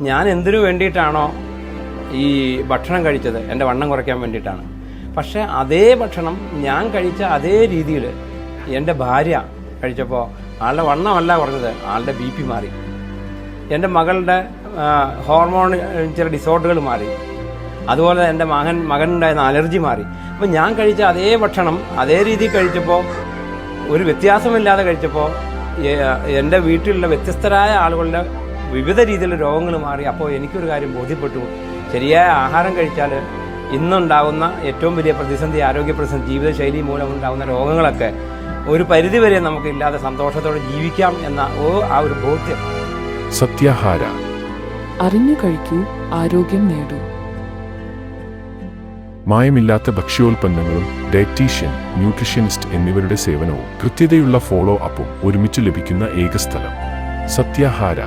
ഞാൻ എന്തിനു വേണ്ടിയിട്ടാണോ ഈ ഭക്ഷണം കഴിച്ചത്, എൻ്റെ വണ്ണം കുറയ്ക്കാൻ വേണ്ടിയിട്ടാണ്. പക്ഷേ അതേ ഭക്ഷണം ഞാൻ കഴിച്ച അതേ രീതിയിൽ എൻ്റെ ഭാര്യ കഴിച്ചപ്പോൾ ആളുടെ വണ്ണമല്ല കുറഞ്ഞത്, ആളുടെ BP മാറി. എൻ്റെ മകളുടെ ഹോർമോൺ ചില ഡിസോർഡറുകൾ മാറി. അതുപോലെ എൻ്റെ മകനുണ്ടായിരുന്ന അലർജി മാറി. അപ്പോൾ ഞാൻ കഴിച്ച അതേ ഭക്ഷണം അതേ രീതിയിൽ കഴിച്ചപ്പോൾ, ഒരു വ്യത്യാസമില്ലാതെ കഴിച്ചപ്പോൾ എൻ്റെ വീട്ടിലുള്ള വ്യത്യസ്തരായ ആളുകളുടെ വിവിധ രീതിയിലുള്ള രോഗങ്ങൾ മാറി. അപ്പോൾ എനിക്കൊരു കാര്യം ബോധ്യപ്പെട്ടു, ശരിയായ ആഹാരം കഴിച്ചാൽ ഇന്നുണ്ടാകുന്ന ഏറ്റവും വലിയ പ്രതിസന്ധി, ആരോഗ്യ പ്രതിസന്ധി, ജീവിതശൈലി മൂലമുണ്ടാകുന്ന രോഗങ്ങളൊക്കെ ഒരു പരിധിവരെ നമുക്കില്ലാതെ സന്തോഷത്തോടെ ജീവിക്കാം എന്ന ആ ഒരു ബോധ്യം. സത്യാഹാര. അറിഞ്ഞു കഴിക്കൂ, ആരോഗ്യം നേടൂ. മായമില്ലാത്ത ഭക്ഷ്യോൽപ്പന്നങ്ങളും ഡയറ്റീഷ്യൻ, ന്യൂട്രീഷ്യനിസ്റ്റ് എന്നിവരുടെ സേവനവും കൃത്യതയുള്ള ഫോളോ അപ്പും ഒരുമിച്ച് ലഭിക്കുന്ന ഏക സ്ഥലം സത്യാഹാര.